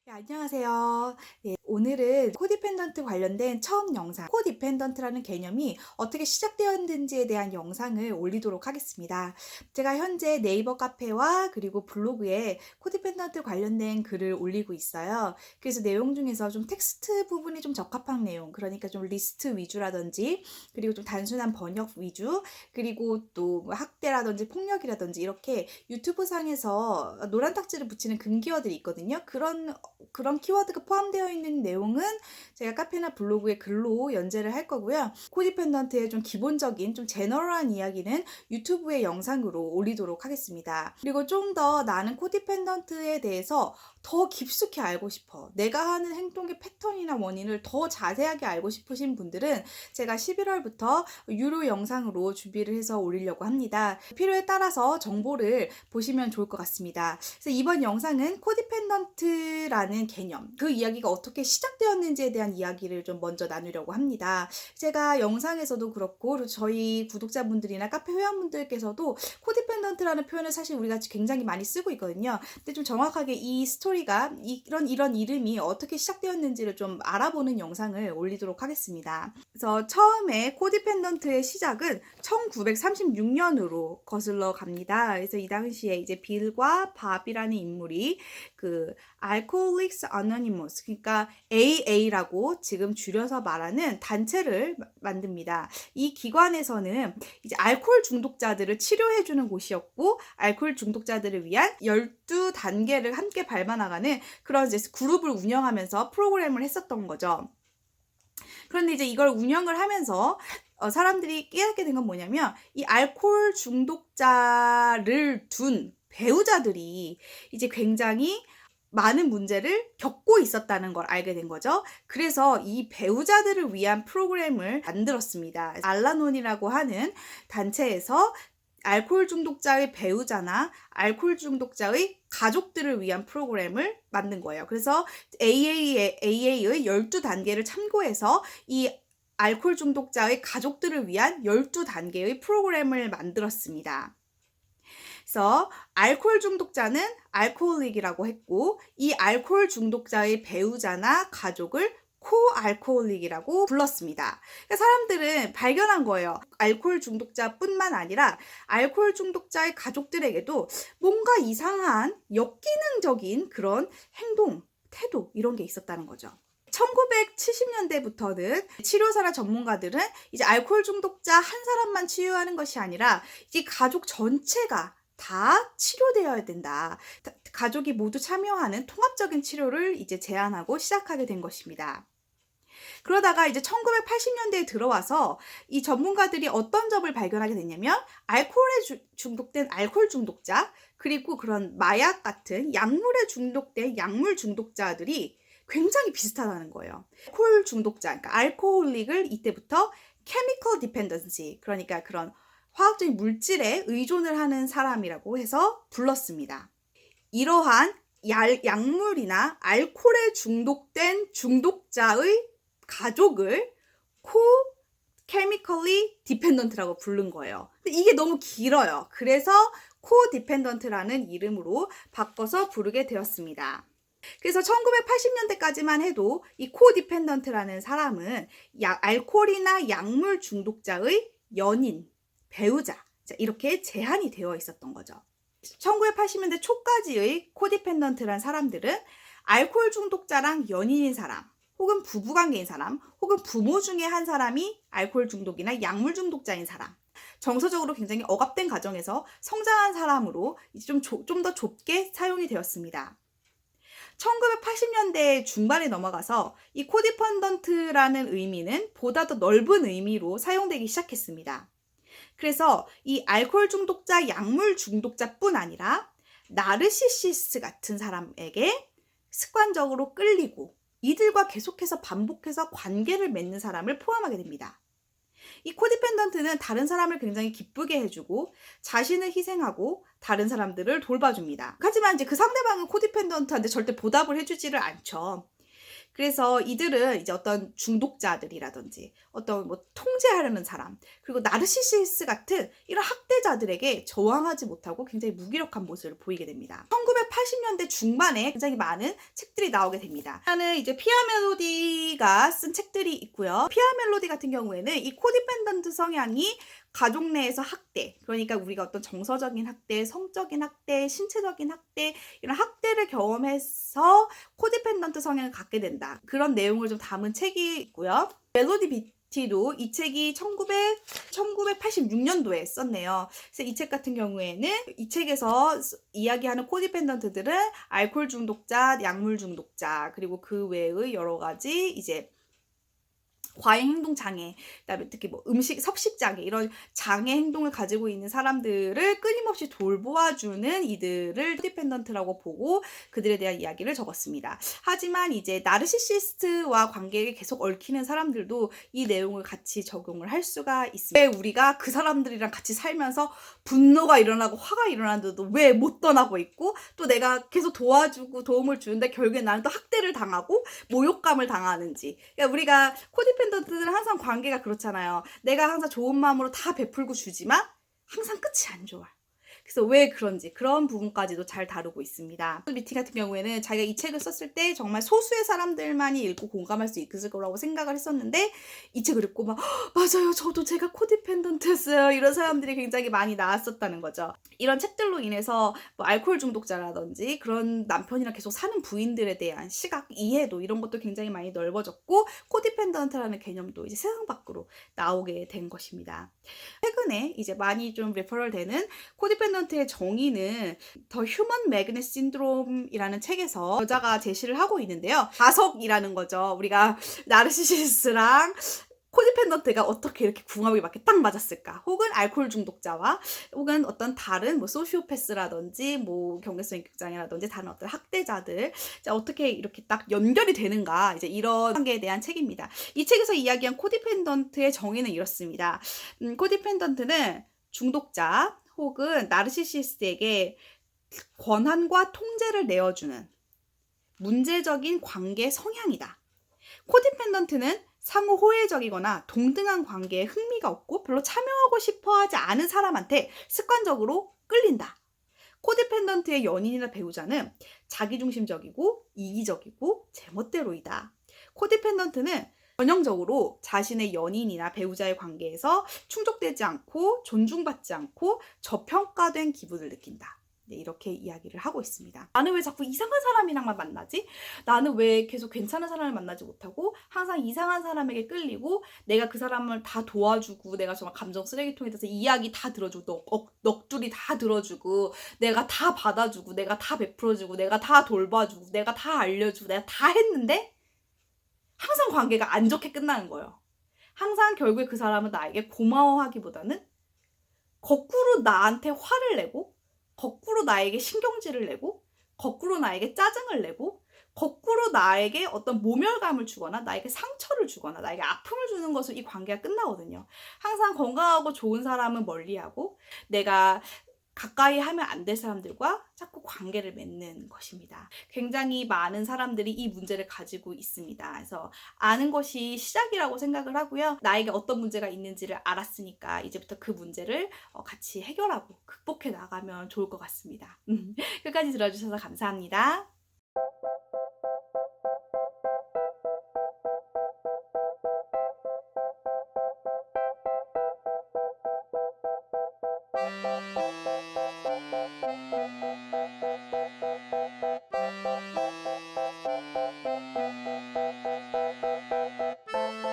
네, 안녕하세요. 네, 오늘은 코디펜던트 관련된 처음 영상, 코디펜던트라는 개념이 어떻게 시작되었는지에 대한 영상을 올리도록 하겠습니다. 제가 현재 네이버 카페와 그리고 블로그에 코디펜던트 관련된 글을 올리고 있어요. 그래서 내용 중에서 좀 텍스트 부분이 좀 적합한 내용, 그러니까 좀 리스트 위주라든지, 그리고 좀 단순한 번역 위주, 그리고 또 학대라든지 폭력이라든지 이렇게 유튜브 상에서 노란 딱지를 붙이는 금기어들이 있거든요. 그런 키워드가 포함되어 있는 내용은 제가 카페나 블로그에 글로 연재를 할 거고요. 코디펜던트의 좀 기본적인 좀 제너럴한 이야기는 유튜브의 영상으로 올리도록 하겠습니다. 그리고 좀 더 나는 코디펜던트에 대해서 더 깊숙이 알고 싶어. 내가 하는 행동의 패턴이나 원인을 더 자세하게 알고 싶으신 분들은 제가 11월부터 유료 영상으로 준비를 해서 올리려고 합니다. 필요에 따라서 정보를 보시면 좋을 것 같습니다. 그래서 이번 영상은 코디펜던트라는 개념, 그 이야기가 어떻게 시작되었는지에 대한 이야기를 좀 먼저 나누려고 합니다. 제가 영상에서도 그렇고 저희 구독자분들이나 카페 회원분들께서도 코디펜던트라는 표현을 사실 우리가 굉장히 많이 쓰고 있거든요. 근데 좀 정확하게 이 스토리가 이런 이름이 어떻게 시작되었는지를 좀 알아보는 영상을 올리도록 하겠습니다. 그래서 처음에 코디펜던트의 시작은 1936년으로 거슬러 갑니다. 그래서 이 당시에 이제 빌과 밥이라는 인물이 그 Alcoholics Anonymous, 그러니까 AA라고 지금 줄여서 말하는 단체를 만듭니다. 이 기관에서는 이제 알코올 중독자들을 치료해주는 곳이었고, 알코올 중독자들을 위한 12단계를 함께 밟아나가는 그런 이제 그룹을 운영하면서 프로그램을 했었던 거죠. 그런데 이제 이걸 운영을 하면서 사람들이 깨닫게 된 건 뭐냐면, 이 알코올 중독자를 둔 배우자들이 이제 굉장히 많은 문제를 겪고 있었다는 걸 알게 된 거죠. 그래서 이 배우자들을 위한 프로그램을 만들었습니다. 알라논이라고 하는 단체에서 알코올 중독자의 배우자나 알코올 중독자의 가족들을 위한 프로그램을 만든 거예요. 그래서 AA의 12단계를 참고해서 이 알코올 중독자의 가족들을 위한 12단계의 프로그램을 만들었습니다. 그래서 알코올 중독자는 알코올릭이라고 했고, 이 알코올 중독자의 배우자나 가족을 코알코올릭이라고 불렀습니다. 그러니까 사람들은 발견한 거예요. 알코올 중독자뿐만 아니라 알코올 중독자의 가족들에게도 뭔가 이상한 역기능적인 그런 행동, 태도 이런 게 있었다는 거죠. 1970년대부터는 치료사나 전문가들은 이제 알코올 중독자 한 사람만 치유하는 것이 아니라 이 가족 전체가 다 치료되어야 된다. 가족이 모두 참여하는 통합적인 치료를 이제 제안하고 시작하게 된 것입니다. 그러다가 이제 1980년대에 들어와서 이 전문가들이 어떤 점을 발견하게 됐냐면, 알코올에 중독된 알코올 중독자, 그리고 그런 마약 같은 약물에 중독된 약물 중독자들이 굉장히 비슷하다는 거예요. 알코올 중독자, 그러니까 알코올릭을 이때부터 chemical dependency, 그러니까 그런 화학적인 물질에 의존을 하는 사람이라고 해서 불렀습니다. 이러한 약물이나 알코올에 중독된 중독자의 가족을 co-chemically dependent라고 부른 거예요. 근데 이게 너무 길어요. 그래서 co-dependent라는 이름으로 바꿔서 부르게 되었습니다. 그래서 1980년대까지만 해도 이 co-dependent라는 사람은 알코올이나 약물 중독자의 연인, 배우자, 이렇게 제한이 되어 있었던 거죠. 1980년대 초까지의 코디펜던트란 사람들은 알코올 중독자랑 연인인 사람, 혹은 부부관계인 사람, 혹은 부모 중에 한 사람이 알코올 중독이나 약물 중독자인 사람, 정서적으로 굉장히 억압된 가정에서 성장한 사람으로 좀 더 좁게 사용이 되었습니다. 1980년대 중반에 넘어가서 이 코디펜던트라는 의미는 보다 더 넓은 의미로 사용되기 시작했습니다. 그래서 이 알코올 중독자, 약물 중독자뿐 아니라 나르시시스트 같은 사람에게 습관적으로 끌리고 이들과 계속해서 반복해서 관계를 맺는 사람을 포함하게 됩니다. 이 코디펜던트는 다른 사람을 굉장히 기쁘게 해주고 자신을 희생하고 다른 사람들을 돌봐줍니다. 하지만 이제 그 상대방은 코디펜던트한테 절대 보답을 해주지를 않죠. 그래서 이들은 이제 어떤 중독자들이라든지 어떤 뭐 통제하려는 사람, 그리고 나르시시스 같은 이런 학대자들에게 저항하지 못하고 굉장히 무기력한 모습을 보이게 됩니다. 1980년대 중반에 굉장히 많은 책들이 나오게 됩니다. 하나는 이제 피아 멜로디가 쓴 책들이 있고요. 피아 멜로디 같은 경우에는 이 코디펜던트 성향이 가족 내에서 학대, 그러니까 우리가 어떤 정서적인 학대, 성적인 학대, 신체적인 학대, 이런 학대를 경험해서 코디펜던트 성향을 갖게 된다. 그런 내용을 좀 담은 책이 있고요. 멜로디 비티도 이 책이 1986년도에 썼네요. 그래서 이 책 같은 경우에는 이 책에서 이야기하는 코디펜던트들은 알코올 중독자, 약물 중독자, 그리고 그 외의 여러 가지 이제 과잉 행동 장애, 그다음에 특히 뭐 음식 섭식 장애 이런 장애 행동을 가지고 있는 사람들을 끊임없이 돌보아주는 이들을 코디펜던트라고 보고 그들에 대한 이야기를 적었습니다. 하지만 이제 나르시시스트와 관계에 계속 얽히는 사람들도 이 내용을 같이 적용을 할 수가 있습니다. 왜 우리가 그 사람들이랑 같이 살면서 분노가 일어나고 화가 일어나는데도 왜 못 떠나고 있고, 또 내가 계속 도와주고 도움을 주는데 결국에 나는 또 학대를 당하고 모욕감을 당하는지. 그러니까 우리가 코디펜던트들은 항상 관계가 그렇잖아요. 내가 항상 좋은 마음으로 다 베풀고 주지만 항상 끝이 안 좋아. 그래서 왜 그런지 그런 부분까지도 잘 다루고 있습니다. 미팅 같은 경우에는 자기가 이 책을 썼을 때 정말 소수의 사람들만이 읽고 공감할 수 있을 거라고 생각을 했었는데, 이 책을 읽고 막 맞아요, 저도 제가 코디펜던트였어요, 이런 사람들이 굉장히 많이 나왔었다는 거죠. 이런 책들로 인해서 뭐 알코올 중독자라든지 그런 남편이랑 계속 사는 부인들에 대한 시각, 이해도 이런 것도 굉장히 많이 넓어졌고, 코디펜던트라는 개념도 이제 세상 밖으로 나오게 된 것입니다. 최근에 이제 많이 좀 레퍼럴 되는 코디펜던트의 정의는 더 휴먼 매그넷 신드롬이라는 책에서 여자가 제시를 하고 있는데요. 자석이라는 거죠. 우리가 나르시시스랑 코디펜던트가 어떻게 이렇게 궁합이 맞게 딱 맞았을까? 혹은 알코올 중독자와 혹은 어떤 다른 뭐 소시오패스라든지 뭐 경계성 인격장애라든지 다른 어떤 학대자들, 어떻게 이렇게 딱 연결이 되는가, 이제 이런 관계에 대한 책입니다. 이 책에서 이야기한 코디펜던트의 정의는 이렇습니다. 코디펜던트는 중독자 혹은 나르시시스트에게 권한과 통제를 내어주는 문제적인 관계 성향이다. 코디펜던트는 상호 호혜적이거나 동등한 관계에 흥미가 없고 별로 참여하고 싶어하지 않은 사람한테 습관적으로 끌린다. 코디펜던트의 연인이나 배우자는 자기중심적이고 이기적이고 제멋대로이다. 코디펜던트는 전형적으로 자신의 연인이나 배우자의 관계에서 충족되지 않고 존중받지 않고 저평가된 기분을 느낀다. 네, 이렇게 이야기를 하고 있습니다. 나는 왜 자꾸 이상한 사람이랑만 만나지? 나는 왜 계속 괜찮은 사람을 만나지 못하고 항상 이상한 사람에게 끌리고, 내가 그 사람을 다 도와주고 내가 정말 감정 쓰레기통에 대해서 이야기 다 들어주고 넋두리 다 들어주고 내가 다 받아주고 내가 다 베풀어주고 내가 다 돌봐주고 내가 다 알려주고 내가 다 했는데 항상 관계가 안 좋게 끝나는 거예요. 항상 결국에 그 사람은 나에게 고마워하기보다는 거꾸로 나한테 화를 내고, 거꾸로 나에게 신경질을 내고, 거꾸로 나에게 짜증을 내고, 거꾸로 나에게 어떤 모멸감을 주거나 나에게 상처를 주거나 나에게 아픔을 주는 것으로 이 관계가 끝나거든요. 항상 건강하고 좋은 사람은 멀리하고 내가 가까이 하면 안 될 사람들과 자꾸 관계를 맺는 것입니다. 굉장히 많은 사람들이 이 문제를 가지고 있습니다. 그래서 아는 것이 시작이라고 생각을 하고요. 나에게 어떤 문제가 있는지를 알았으니까 이제부터 그 문제를 같이 해결하고 극복해 나가면 좋을 것 같습니다. 끝까지 들어주셔서 감사합니다.